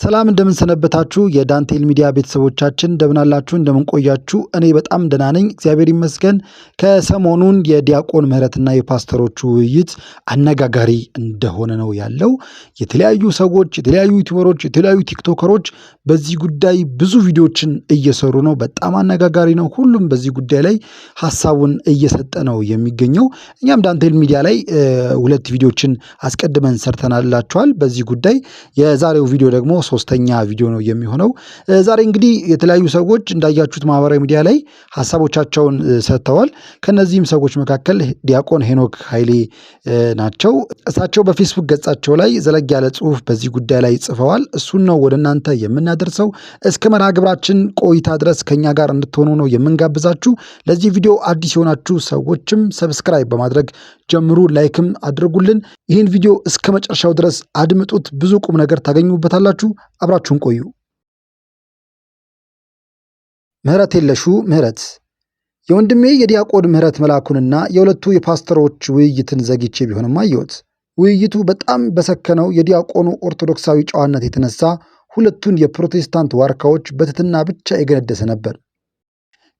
ሰላም እንደምን ሰነበታችሁ የዳንቴል ሚዲያ ቤተሰቦቻችን እንደምን አላችሁ እንደምን ቆያችሁ እኔ በጣም ደህና ነኝ እግዚአብሔር ይመስገን ከሰሞኑን የዲያቆን ምህረትና የፓስተሮቹ ውይይት አነጋጋሪ እንደሆነ ነው ያለው የተለያዩ ሰዎች የተለያዩ ዩቲዩበሮች የተለያዩ ቲክቶከሮች በዚህ ጉዳይ ብዙ ቪዲዮዎችን እየሰሩ ነው በጣም አነጋጋሪ ነው ሁሉም በዚህ ጉዳይ ላይ ሐሳቡን እየሰጠ ነው የሚገኘው እኛም ዳንቴል ሚዲያ ላይ ሁለት ቪዲዮዎችን አስቀድመን ሰርተናላችኋል በዚህ ጉዳይ የዛሬው ቪዲዮ ደግሞ ሶስተኛ ቪዲዮ ነው የሚሆነው ዛሬ እንግዲህ የተለያዩ ሰዎች እንዳያችሁት ማህበራዊ ሚዲያ ላይ ሐሳቦቻቸውን ሰጥተዋል ከነዚህም ሰዎች መካከል ዲያቆን ሄኖክ ኃይሌ ናቸው እሳቸው በፌስቡክ ገጻቸው ላይ ዘለግ ያለ ጽሁፍ በዚህ ጉዳይ ላይ ጽፈዋል እሱን ነው ወደናንተ የምናደርሰው እስከ መርሃ ግብራችን ቆይታ ድረስ ከኛ ጋር እንድትሆኑ ነው የምንጋብዛችሁ ለዚህ ቪዲዮ አዲስ የሆናችሁ ሰዎችም ሰብስክራይብ በማድረግ ጀምሩ ላይክም አድርጉልን ይህን ቪዲዮ እስከ መጨረሻው ድረስ አድምጡት ብዙ ቁም ነገር ታገኙበታላችሁ አብራችሁን ቆዩ ምህረት የለሹ ምህረት የወንድሜ የዲያቆን ምህረት መላኩንና የሁለቱ የፓስተሮች ውይይትን ዘግቼ ቢሆንም አየሁት ውይይቱ በጣም በሰከነው የዲያቆኑ ኦርቶዶክሳዊ ጨዋነት የተነሳ ሁለቱን የፕሮቴስታንት ዋርካዎች በትትና ብቻ የገነደሰ ነበር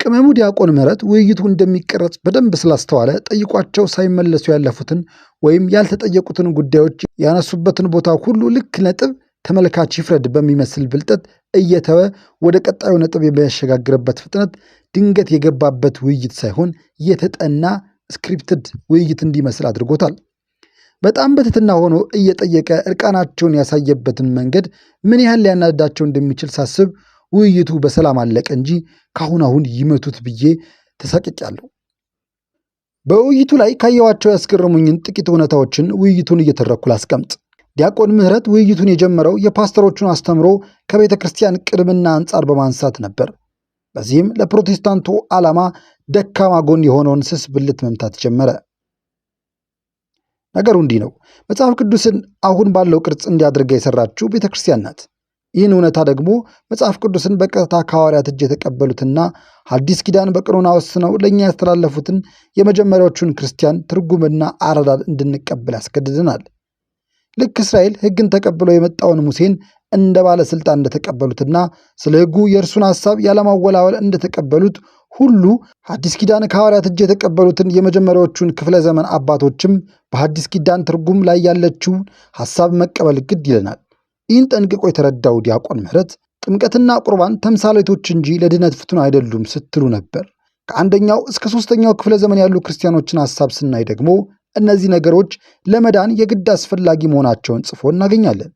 ቅመሙ ዲያቆን ምህረት ውይይቱ እንደሚቀረጽ በደንብ ስላስተዋለ ጠይቋቸው ሳይመለሱ ያለፉትን ወይም ያልተጠየቁትን ጉዳዮች ያነሱበትን ቦታ ሁሉ ልክ ነጥብ ተመልካች ይፍረድ በሚመስል ብልጠት እየተወ ወደ ቀጣዩ ነጥብ የሚያሸጋግርበት ፍጥነት ድንገት የገባበት ውይይት ሳይሆን የተጠና ስክሪፕትድ ውይይት እንዲመስል አድርጎታል በጣም በትትና ሆኖ እየጠየቀ እርቃናቸውን ያሳየበትን መንገድ ምን ያህል ሊያናዳቸው እንደሚችል ሳስብ ውይይቱ በሰላም አለቀ እንጂ ካሁን ይመቱት ብዬ ተሳቅቄያለሁ በውይይቱ ላይ ካየዋቸው ያስገረሙኝን ጥቂት እውነታዎችን ውይይቱን እየተረኩ ላስቀምጥ ዲያቆን ምህረት ውይይቱን የጀመረው የፓስተሮቹን አስተምሮ ከቤተ ክርስቲያን ቅድምና አንጻር በማንሳት ነበር በዚህም ለፕሮቴስታንቱ ዓላማ ደካማ ጎን የሆነውን ስስ ብልት መምታት ጀመረ ነገሩ እንዲህ ነው መጽሐፍ ቅዱስን አሁን ባለው ቅርጽ እንዲያደርጋ የሰራችው ቤተ ክርስቲያን ናት ይህን እውነታ ደግሞ መጽሐፍ ቅዱስን በቀጥታ ከሐዋርያት እጅ የተቀበሉትና አዲስ ኪዳን በቀኖና ወስነው ለእኛ ያስተላለፉትን የመጀመሪያዎቹን ክርስቲያን ትርጉምና አረዳድ እንድንቀበል ያስገድደናል ልክ እስራኤል ሕግን ተቀብለው የመጣውን ሙሴን እንደ ባለስልጣን እንደተቀበሉትና ስለ ሕጉ የእርሱን ሐሳብ ያለማወላወል እንደተቀበሉት ሁሉ አዲስ ኪዳን ከሐዋርያት እጅ የተቀበሉትን የመጀመሪያዎቹን ክፍለ ዘመን አባቶችም በአዲስ ኪዳን ትርጉም ላይ ያለችውን ሐሳብ መቀበል ግድ ይለናል ይህን ጠንቅቆ የተረዳው ዲያቆን ምህረት ጥምቀትና ቁርባን ተምሳሌቶች እንጂ ለድነት ፍቱን አይደሉም ስትሉ ነበር ከአንደኛው እስከ ሶስተኛው ክፍለ ዘመን ያሉ ክርስቲያኖችን ሐሳብ ስናይ ደግሞ እነዚህ ነገሮች ለመዳን የግድ አስፈላጊ መሆናቸውን ጽፎ እናገኛለን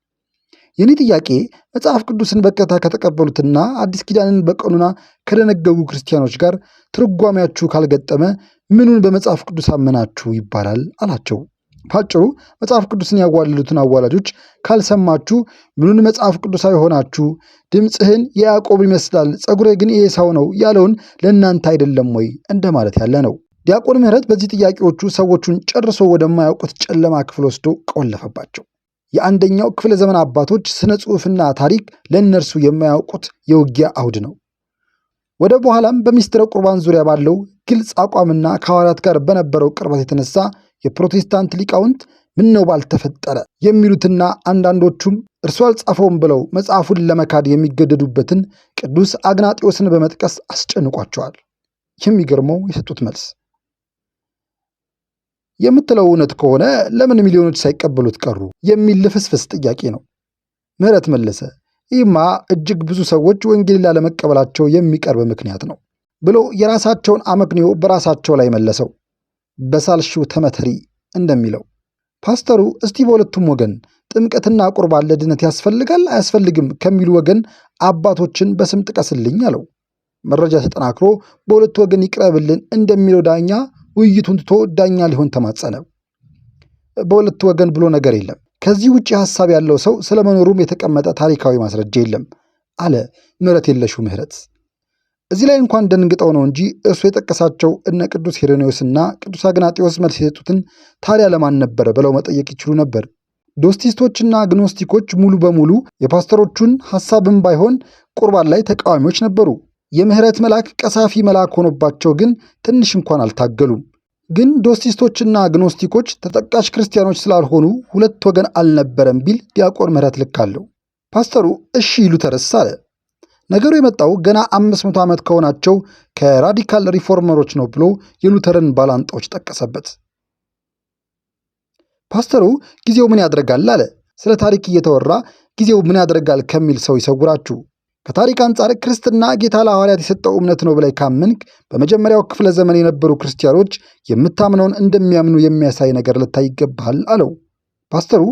የኔ ጥያቄ መጽሐፍ ቅዱስን በቀጥታ ከተቀበሉትና አዲስ ኪዳንን በቀኖና ከደነገጉ ክርስቲያኖች ጋር ትርጓሜያችሁ ካልገጠመ ምኑን በመጽሐፍ ቅዱስ አመናችሁ ይባላል አላቸው ባጭሩ መጽሐፍ ቅዱስን ያዋለሉትን አዋላጆች ካልሰማችሁ ምኑን መጽሐፍ ቅዱሳዊ ሆናችሁ ድምፅህን የያዕቆብ ይመስላል ፀጉርህ ግን የኤሳው ነው ያለውን ለእናንተ አይደለም ወይ እንደማለት ያለ ነው ዲያቆን ምህረት በዚህ ጥያቄዎቹ ሰዎቹን ጨርሶ ወደማያውቁት ጨለማ ክፍል ወስዶ ቆለፈባቸው የአንደኛው ክፍለ ዘመን አባቶች ስነ ጽሑፍና ታሪክ ለእነርሱ የማያውቁት የውጊያ አውድ ነው ወደ በኋላም በሚስጥረ ቁርባን ዙሪያ ባለው ግልጽ አቋምና ከሐዋርያት ጋር በነበረው ቅርበት የተነሳ የፕሮቴስታንት ሊቃውንት ምነው ባልተፈጠረ የሚሉትና አንዳንዶቹም እርሱ አልጻፈውም ብለው መጽሐፉን ለመካድ የሚገደዱበትን ቅዱስ አግናጢዮስን በመጥቀስ አስጨንቋቸዋል የሚገርመው የሰጡት መልስ የምትለው እውነት ከሆነ ለምን ሚሊዮኖች ሳይቀበሉት ቀሩ የሚል ልፍስፍስ ጥያቄ ነው ምህረት መለሰ ይህማ እጅግ ብዙ ሰዎች ወንጌል ላለመቀበላቸው የሚቀርብ ምክንያት ነው ብሎ የራሳቸውን አመክንዮ በራሳቸው ላይ መለሰው በሳልሽው ተመተሪ እንደሚለው ፓስተሩ እስቲ በሁለቱም ወገን ጥምቀትና ቁርባን ለድነት ያስፈልጋል አያስፈልግም ከሚሉ ወገን አባቶችን በስም ጥቀስልኝ አለው መረጃ ተጠናክሮ በሁለቱ ወገን ይቅረብልን እንደሚለው ዳኛ ውይይቱን ትቶ ዳኛ ሊሆን ተማጸነ በሁለቱ ወገን ብሎ ነገር የለም ከዚህ ውጪ ሐሳብ ያለው ሰው ስለመኖሩም የተቀመጠ ታሪካዊ ማስረጃ የለም አለ ምህረት የለሹ ምህረት እዚህ ላይ እንኳን ደንግጠው ነው እንጂ እርሱ የጠቀሳቸው እነ ቅዱስ ሄሬኔዎስና ቅዱስ አግናጢዮስ መልስ የሰጡትን ታዲያ ለማን ነበረ ብለው መጠየቅ ይችሉ ነበር ዶስቲስቶችና ግኖስቲኮች ሙሉ በሙሉ የፓስተሮቹን ሐሳብም ባይሆን ቁርባን ላይ ተቃዋሚዎች ነበሩ የምህረት መልአክ ቀሳፊ መልአክ ሆኖባቸው ግን ትንሽ እንኳን አልታገሉም ግን ዶስቲስቶችና ግኖስቲኮች ተጠቃሽ ክርስቲያኖች ስላልሆኑ ሁለት ወገን አልነበረም ቢል ዲያቆን ምህረት ልክ አለው ፓስተሩ እሺ ይሉተርስ አለ። ነገሩ የመጣው ገና 500 ዓመት ከሆናቸው ከራዲካል ሪፎርመሮች ነው ብሎ የሉተርን ባላንጣዎች ጠቀሰበት። ፓስተሩ ጊዜው ምን ያደርጋል አለ። ስለ ታሪክ እየተወራ ጊዜው ምን ያደርጋል ከሚል ሰው ይሰውራችሁ። ከታሪክ አንጻር ክርስትና ጌታ ለሐዋርያት የሰጠው እምነት ነው ብላይ ካመንክ በመጀመሪያው ክፍለ ዘመን የነበሩ ክርስቲያኖች የምታምነውን እንደሚያምኑ የሚያሳይ ነገር ልታይ ይገባሃል አለው። ፓስተሩ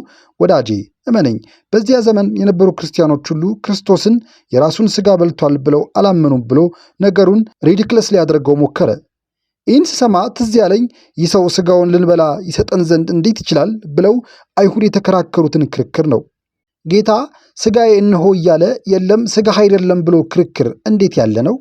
ወዳጄ እመነኝ፣ በዚያ ዘመን የነበሩ ክርስቲያኖች ሁሉ ክርስቶስን የራሱን ሥጋ በልቷል ብለው አላመኑም ብሎ ነገሩን ሪዲክለስ ሊያደርገው ሞከረ። ይህን ስሰማ ትዝ ያለኝ ይህ ሰው ሥጋውን ልንበላ ይሰጠን ዘንድ እንዴት ይችላል ብለው አይሁድ የተከራከሩትን ክርክር ነው። ጌታ ሥጋዬ እነሆ እያለ የለም ሥጋህ አይደለም ብሎ ክርክር እንዴት ያለ ነው?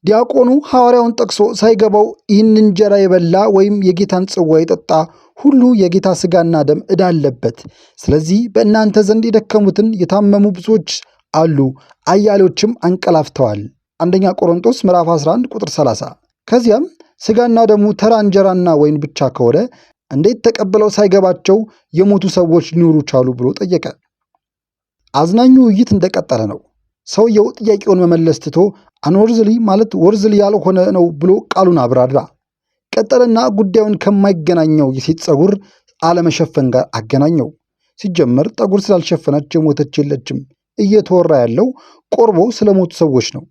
ዲያቆኑ ሐዋርያውን ጠቅሶ ሳይገባው ይህን እንጀራ የበላ ወይም የጌታን ጽዋ የጠጣ ሁሉ የጌታ ሥጋና ደም ዕዳ አለበት። ስለዚህ በእናንተ ዘንድ የደከሙትን የታመሙ ብዙዎች አሉ፣ አያሌዎችም አንቀላፍተዋል። አንደኛ ቆሮንቶስ ምዕራፍ 11 ቁጥር 30። ከዚያም ሥጋና ደሙ ተራ እንጀራና ወይን ብቻ ከሆነ እንዴት ተቀብለው ሳይገባቸው የሞቱ ሰዎች ሊኖሩ ቻሉ ብሎ ጠየቀ። አዝናኙ ውይይት እንደቀጠለ ነው። ሰውየው ጥያቄውን መመለስ ትቶ አንወርዝሊ ማለት ወርዝሊ ያልሆነ ነው ብሎ ቃሉን አብራራ። ቀጠለና ጉዳዩን ከማይገናኘው የሴት ፀጉር አለመሸፈን ጋር አገናኘው። ሲጀመር ጠጉር ስላልሸፈነች የሞተች የለችም። እየተወራ ያለው ቆርቦ ስለሞቱ ሰዎች ነው።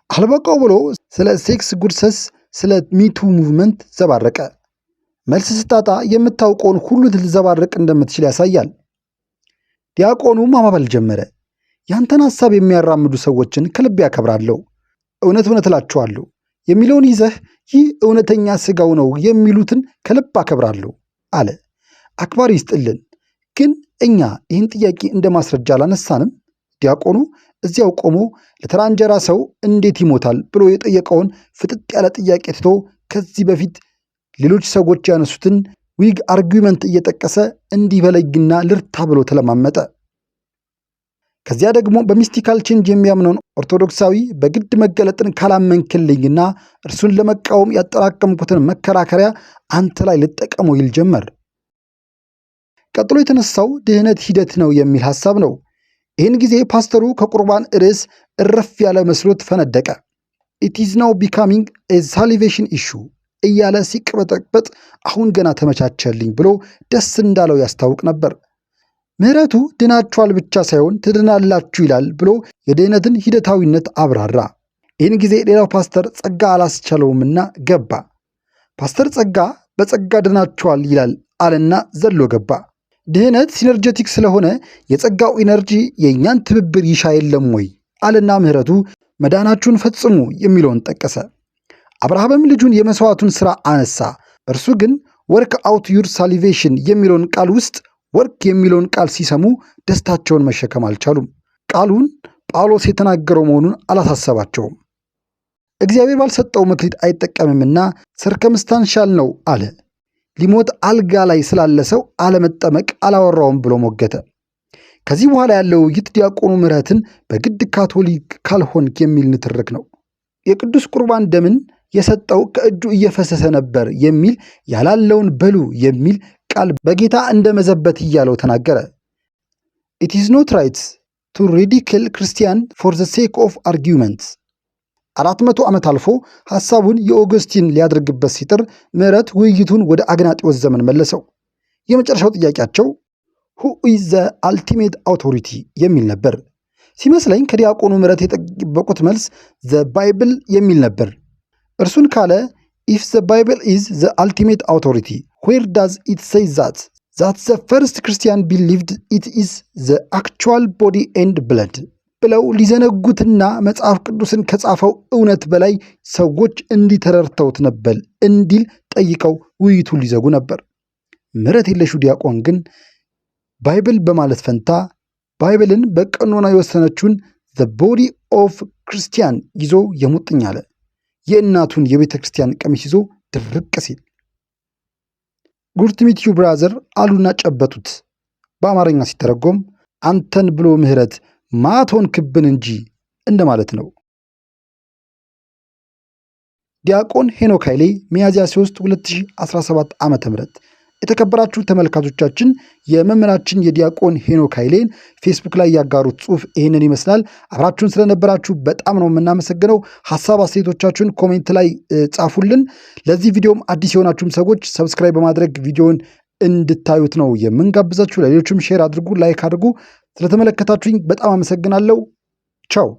አልበቃው ብሎ ስለ ሴክስ ጉድሰስ፣ ስለ ሚቱ ሙቭመንት ዘባረቀ። መልስ ስታጣ የምታውቀውን ሁሉ ልትዘባረቅ እንደምትችል ያሳያል። ዲያቆኑ ማባበል ጀመረ። ያንተን ሐሳብ የሚያራምዱ ሰዎችን ከልብ ያከብራለሁ። እውነት እውነት እላችኋለሁ የሚለውን ይዘህ ይህ እውነተኛ ሥጋው ነው የሚሉትን ከልብ አከብራለሁ አለ። አክባሪ ይስጥልን፣ ግን እኛ ይህን ጥያቄ እንደ ማስረጃ አላነሳንም። ዲያቆኑ እዚያው ቆሞ ለተራ እንጀራ ሰው እንዴት ይሞታል ብሎ የጠየቀውን ፍጥጥ ያለ ጥያቄ ትቶ ከዚህ በፊት ሌሎች ሰዎች ያነሱትን ዊግ አርጊመንት እየጠቀሰ እንዲህ በለይና ልርታ ብሎ ተለማመጠ። ከዚያ ደግሞ በሚስቲካል ቼንጅ የሚያምነውን ኦርቶዶክሳዊ በግድ መገለጥን ካላመንክልኝና እርሱን ለመቃወም ያጠራቀምኩትን መከራከሪያ አንተ ላይ ልጠቀመው ይል ጀመር። ቀጥሎ የተነሳው ድህነት ሂደት ነው የሚል ሐሳብ ነው። ይህን ጊዜ ፓስተሩ ከቁርባን ርዕስ እረፍ ያለ መስሎት ፈነደቀ። ኢት ኢዝ ናው ቢካሚንግ ኤ ሳሊቬሽን ኢሹ እያለ ሲቅበጠበጥ አሁን ገና ተመቻቸልኝ ብሎ ደስ እንዳለው ያስታውቅ ነበር። ምሕረቱ ድናችኋል ብቻ ሳይሆን ትድናላችሁ ይላል ብሎ የድህነትን ሂደታዊነት አብራራ። ይህን ጊዜ ሌላው ፓስተር ጸጋ አላስቻለውምና ገባ። ፓስተር ጸጋ በጸጋ ድናችኋል ይላል አለና ዘሎ ገባ። ድህነት ሲነርጀቲክ ስለሆነ የጸጋው ኢነርጂ የእኛን ትብብር ይሻ የለም ወይ አለና ምሕረቱ መዳናችሁን ፈጽሙ የሚለውን ጠቀሰ። አብርሃምም ልጁን የመሥዋዕቱን ሥራ አነሳ። እርሱ ግን ወርክ አውት ዩር ሳሊቬሽን የሚለውን ቃል ውስጥ ወርክ የሚለውን ቃል ሲሰሙ ደስታቸውን መሸከም አልቻሉም። ቃሉን ጳውሎስ የተናገረው መሆኑን አላሳሰባቸውም። እግዚአብሔር ባልሰጠው መክሊት አይጠቀምምና ሰርከምስታንሻል ነው አለ። ሊሞት አልጋ ላይ ስላለ ሰው አለመጠመቅ አላወራውም ብሎ ሞገተ። ከዚህ በኋላ ያለው ውይይት ዲያቆኑ ምሕረትን በግድ ካቶሊክ ካልሆንክ የሚል ንትርክ ነው። የቅዱስ ቁርባን ደምን የሰጠው ከእጁ እየፈሰሰ ነበር የሚል ያላለውን በሉ የሚል ቃል በጌታ እንደ መዘበት እያለው ተናገረ። ኢት ኢዝ ኖት ራይት ቱ ሪዲክል ክርስቲያን ፎር ዘ ሴክ ኦፍ አርጊመንትስ። 400 ዓመት አልፎ ሐሳቡን የኦገስቲን ሊያደርግበት ሲጥር ምሕረት ውይይቱን ወደ አግናጢዎስ ዘመን መለሰው። የመጨረሻው ጥያቄያቸው ሁ ኢዝ ዘ አልቲሜት አውቶሪቲ የሚል ነበር። ሲመስለኝ ከዲያቆኑ ምሕረት የጠበቁት መልስ ዘ ባይብል የሚል ነበር። እርሱን ካለ ኢፍ ዘ ባይብል ኢዝ ዘ አልቲሜት አውቶሪቲ ዌር ዳዝ ኢት ሴይ ዛት ዘ ፈርስት ክርስቲያን ቢሊቭድ ኢት ኢዝ ዘ አክቹዋል ቦዲ ኤንድ ብለድ ብለው ሊዘነጉትና መጽሐፍ ቅዱስን ከጻፈው እውነት በላይ ሰዎች እንዲተረርተውት ነበር እንዲል ጠይቀው ውይይቱን ሊዘጉ ነበር። ምሕረት የለሹ ዲያቆን ግን ባይብል በማለት ፈንታ ባይብልን በቀኖና የወሰነችውን ዘ ቦዲ ኦፍ ክርስቲያን ይዞ የሙጥኝ አለ። የእናቱን የቤተ ክርስቲያን ቀሚስ ይዞ ድርቅ ሲል ጉድ ቱ ሚት ዩ ብራዘር አሉና ጨበጡት። በአማርኛ ሲተረጎም አንተን ብሎ ምሕረት ማቶን ክብን እንጂ እንደማለት ነው። ዲያቆን ሄኖክ ኃይሌ ሚያዝያ 3 2017 ዓ.ም የተከበራችሁ ተመልካቾቻችን የመምህራችን የዲያቆን ሄኖክ ኃይሌን ፌስቡክ ላይ ያጋሩት ጽሑፍ ይህንን ይመስላል። አብራችሁን ስለነበራችሁ በጣም ነው የምናመሰግነው። ሀሳብ አስተያየቶቻችሁን ኮሜንት ላይ ጻፉልን። ለዚህ ቪዲዮም አዲስ የሆናችሁም ሰዎች ሰብስክራይብ በማድረግ ቪዲዮውን እንድታዩት ነው የምንጋብዛችሁ። ለሌሎችም ሼር አድርጉ፣ ላይክ አድርጉ። ስለተመለከታችሁኝ በጣም አመሰግናለሁ። ቻው